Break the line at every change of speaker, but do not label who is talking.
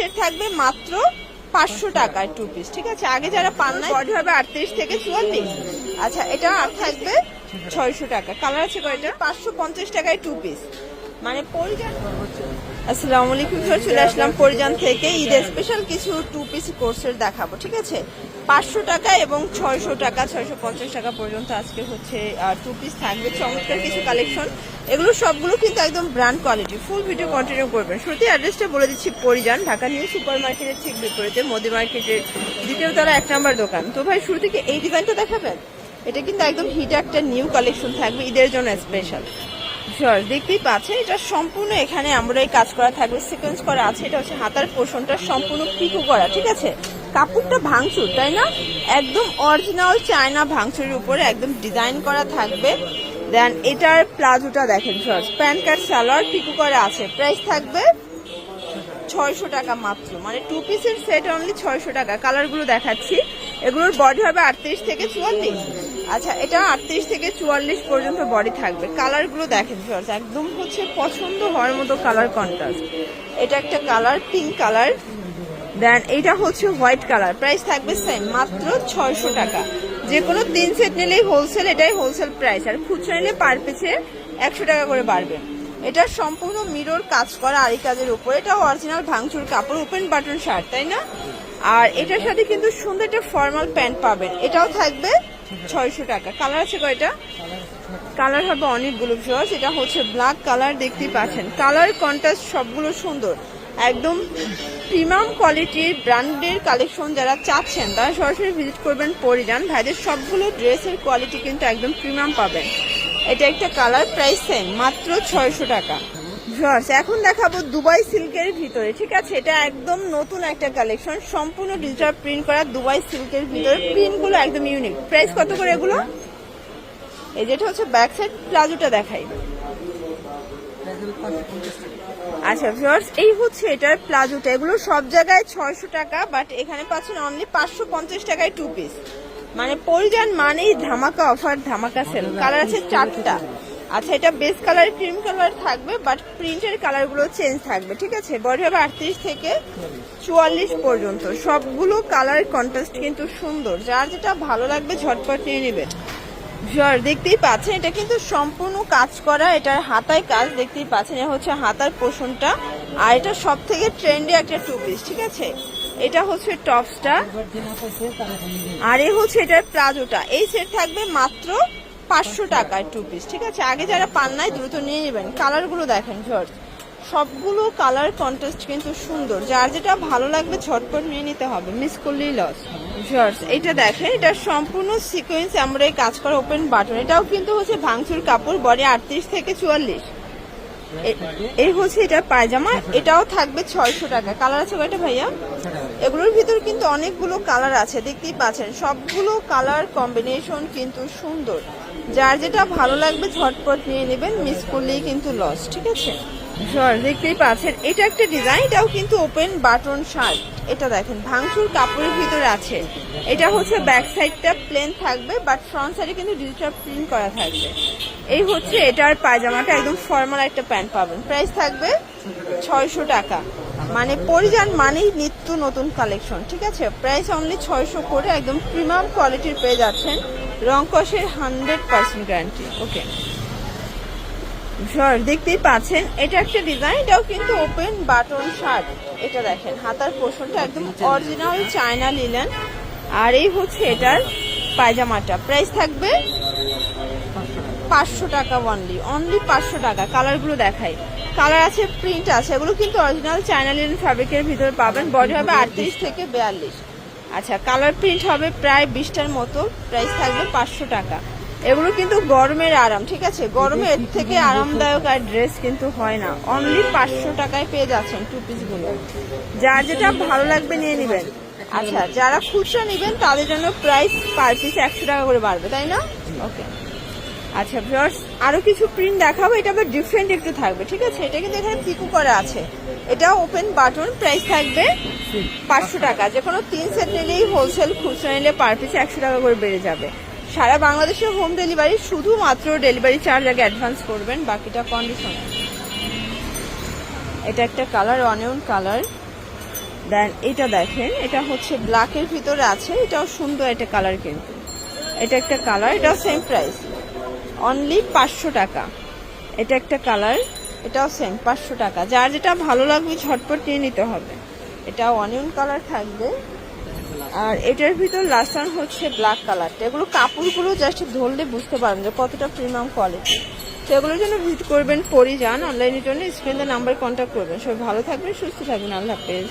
Set থাকবে মাত্র 500 টাকায় 2 পিস, ঠিক আছে। আগে যারা পান না বডি হবে 38 থেকে 44। আচ্ছা, এটা আর থাকবে 600 টাকা। কালার আছে কয়টা? 550 টাকায় 2 পিস, মানে পরিজান। আসসালামু আলাইকুম, চলে আসলাম পরিজান থেকে। ঈদ স্পেশাল কিছু 2 পিস কোর্সের দেখাবো, ঠিক আছে। 500 টাকা এবং 600 টাকা, 650 টাকা পর্যন্ত আজকে হচ্ছে 2 পিস থাকবে। চমৎকার কিছু কালেকশন, এগুলো সবগুলো কিন্তু একদম brand quality. Full video continue করবেন। শুরুতে অ্যাড্রেসটা বলে দিচ্ছি, পরিজান, ঢাকা নিউ সুপার মার্কেটের ঠিক বিপরীতে মোদি মার্কেটের দ্বিতীয় তলা 1 নম্বর দোকান। তো ভাই, শুরু থেকে এই ডিজাইনটা দেখাবেন। এটা কিন্তু একদম হিট একটা নিউ কালেকশন থাকবে ঈদের জন্য স্পেশাল। দেখতেই পাচ্ছেন, এটা সম্পূর্ণ এখানে আমরাই কাজ করা থাকবে, সিকোয়েন্স করা আছে। এটা হচ্ছে হাতার পোর্শনটা সম্পূর্ণ পিকো করা, ঠিক আছে। কাপড়টা ভাঙচুর, তাই না? একদম অরিজিনাল চায়না ভাঙচুরের উপরে একদম ডিজাইন করা থাকবে। দেন এটার প্লাজোটা দেখেন, প্যান্ট কাট সালোয়ার পিকো করা আছে। প্রাইস থাকবে 600 টাকা মাত্র, মানে 2 পিসের সেট অনলি 600 টাকা। কালারগুলো দেখাচ্ছি, এগুলোর বডি হবে 38 থেকে 44। আচ্ছা, এটা 38 থেকে 44 পর্যন্ত বডি থাকবে। কালারগুলো দেখেন ভিউয়ার্স, একদম হচ্ছে পছন্দ হওয়ার মতো কালার কন্ট্রাস্ট। এটা একটা কালার, পিঙ্ক কালার। দেন এটা হচ্ছে হোয়াইট কালার। প্রাইস থাকবে সেম, মাত্র 600 টাকা। যে কোনো 3 সেট নিলেই হোলসেল, এটাই হোলসেল প্রাইস। আর খুচরা নিলে পার পিসে 100 টাকা করে বাড়বে। এটা সম্পূর্ণ মিরর কাজ করা আরি কাজের উপর। এটা অরিজিনাল ভাঙচুর কাপড়, ওপেন বাটন শার্ট, তাই না? আর এটার সাথে কিন্তু সুন্দর একটা ফর্মাল প্যান্ট পাবেন। এটাও থাকবে 600 টাকা। কালার আছে কয়টা? কালার হবে অনেকগুলো ভিউয়ার্স। এটা হচ্ছে ব্ল্যাক কালার, দেখতেই পাচ্ছেন। কালার কন্ট্রাস্ট সবগুলো সুন্দর, একদম প্রিমিয়াম কোয়ালিটির ব্র্যান্ডের কালেকশন যারা চাচ্ছেন তারা সরাসরি ভিজিট করবেন পরিজান। ভাইদের সবগুলো ড্রেসের কোয়ালিটি কিন্তু একদম প্রিমিয়াম পাবেন। এটা একটা কালার, প্রাইস সেম, মাত্র 600 টাকা। ভিউয়ার্স, এখন দেখাবো দুবাই সিল্কের ভিতরে, ঠিক আছে। এটা একদম নতুন একটা কালেকশন, সম্পূর্ণ ডিজিটাল প্রিন্ট করা দুবাই সিল্কের ভিতরে। প্রিন্টগুলো একদম ইউনিক। প্রাইস কত করে এগুলো? এই যেটা হচ্ছে ব্যাক সাইড, প্লাজোটা দেখাই। আচ্ছা ভিউয়ার্স, এই হচ্ছে এটার প্লাজোটা। এগুলো সব জায়গায় 600 টাকা, বাট এখানে পাচ্ছেন অনলি 550 টাকায় 2 পিস। মানে পরিজান মানেই ধামাকা অফার, ধামাকা সেল। কালার আছে 4টা। আচ্ছা, এটা বেস কালার ক্রিম কালার থাকবে, বাট প্রিন্টের কালারগুলো চেঞ্জ থাকবে, ঠিক আছে। বডি হবে 38 থেকে 44 পর্যন্ত। সবগুলো কালার কন্ট্রাস্ট কিন্তু সুন্দর, যার যেটা ভালো লাগবে ঝটপট নিয়ে নেবেন। দেখতেই পাচ্ছেন, এটা কিন্তু সম্পূর্ণ কাজ করা। এটার হাতায় কাজ দেখতেই পাচ্ছেন, এটা হচ্ছে হাতার পোর্শনটা। আর এটা সব থেকে ট্রেন্ডি একটা 2 পিস, ঠিক আছে। এটা হচ্ছে টপসটা, আর এ হচ্ছে এটার প্লাজোটা। এই সেট থাকবে মাত্র 500 টাকায় 2 পিস, ঠিক আছে। আগে যারা পান নাই দ্রুত নিয়ে নেবেন। কালারগুলো দেখেন ভিউয়ার্স, সবগুলো কালার কন্ট্রাস্ট কিন্তু সুন্দর, যার যেটা ভালো লাগবে ঝটপট নিয়ে নিতে হবে, মিস করলেই লস। ভিউয়ার্স, এটা দেখেন, এটা সম্পূর্ণ সিকোয়েন্স আমরা এই কাজ করা, ওপেন বাটন। এটাও কিন্তু হচ্ছে ভাঙচুর কাপড়, বডি 38 থেকে 44। এই হচ্ছে এটা পায়জামা, এটাও থাকবে 600 টাকা। কালার আছে কয়টা ভাইয়া? এগুলোর ভিতর কিন্তু অনেকগুলো কালার আছে, দেখতেই পাচ্ছেন। সবগুলো কালার কম্বিনেশন কিন্তু সুন্দর, যার যেটা ভালো লাগবে ঝটপট নিয়ে নেবেন, মিস করলেই কিন্তু লস, ঠিক আছে। দেখতেই পাচ্ছেন, এটা একটা ডিজাইন, এটাও কিন্তু ওপেন বাটন শার্ট। এটা দেখেন ভাঙচুর কাপড়ের ভিতরে আছে। এটা হচ্ছে ব্যাক সাইডটা প্লেন থাকবে, বাট ফ্রন্ট সাইডে কিন্তু ডিজিটাল প্রিন্ট করা থাকবে। এই হচ্ছে এটার পায়জামাটা, একদম ফর্মাল একটা প্যান্ট পাবেন। প্রাইস থাকবে 600 টাকা। মানে পরিজান মানেই নিত্য নতুন কালেকশন, ঠিক আছে। প্রাইস অনলি 600 করে, একদম প্রিমিয়াম কোয়ালিটির পেয়ে যাচ্ছেন। রং কষের 100% গ্যারান্টি। ওকে, দেখতেই পাচ্ছেন, এটা একটা ডিজাইন, এটাও কিন্তু ওপেন বাটন শার্ট। এটা দেখেন হাতার পোর্শনটা একদম অরিজিনাল চায়না লিলেন। আর এই হচ্ছে এটার পায়জামাটা। প্রাইস থাকবে 500 টাকা অনলি, 500 টাকা। কালারগুলো দেখাই, কালার আছে, প্রিন্ট আছে। এগুলো কিন্তু অরিজিনাল চায়না লিলেন ফ্যাব্রিকের ভিতরে পাবেন। বডি হবে 38 থেকে 42। আচ্ছা, কালার প্রিন্ট হবে প্রায় 20টার মতো। প্রাইস থাকবে 500 টাকা। এগুলো কিন্তু গরমের আরাম, ঠিক আছে। গরমে এর থেকে আরামদায়ক আর ড্রেস কিন্তু হয় না। অনলি 500 টাকায় পেয়ে যাচ্ছেন 2 পিসগুলো। যার যেটা ভালো লাগবে নিয়ে নেবেন। আচ্ছা, যারা খুচরা নেবেন তাদের জন্য প্রাইস পার পিস 100 টাকা করে বাড়বে, তাই না? ওকে, আচ্ছা ভিউয়ার্স, আরো কিছু প্রিন্ট দেখাবো। এটা আবার ডিফারেন্ট একটু থাকবে, ঠিক আছে। এটা কিন্তু এখানে পিকো করা আছে। এটা ওপেন বাটন। প্রাইস থাকবে 500 টাকা। যে কোনো 3 সেট নিলেই হোলসেল, খুচরা নিলে পার পিস 100 টাকা করে বেড়ে যাবে। সারা বাংলাদেশে হোম ডেলিভারি, শুধুমাত্র ডেলিভারি চার্জ আগে অ্যাডভান্স করবেন, বাকিটা কন্ডিশনাল। এটা একটা কালার, অনিয়ন কালার। দেন এটা দেখেন, এটা হচ্ছে ব্ল্যাকের ভিতরে আছে, এটাও সুন্দর একটা কালার, কিন্তু এটা একটা কালার, এটাও সেম প্রাইস, অনলি 500 টাকা। এটা একটা কালার, এটাও সেম 500 টাকা। যার যেটা ভালো লাগবে ঝটপট নিয়ে নিতে হবে। এটা অনিয়ন কালার থাকবে, আর এটার ভিতর লাস্ট ওয়ান হচ্ছে ব্ল্যাক কালারটা। এগুলো কাপড়গুলো জাস্ট ধরলে বুঝতে পারবেন যে কতটা প্রিমিয়াম কোয়ালিটি। তো এগুলোর জন্য ভিজিট করবেন পরিজান অনলাইনের জন্য স্ক্রিনে নাম্বার কন্ট্যাক্ট করবেন। সবাই ভালো থাকবেন, সুস্থ থাকবেন, আল্লাহ হাফেজ।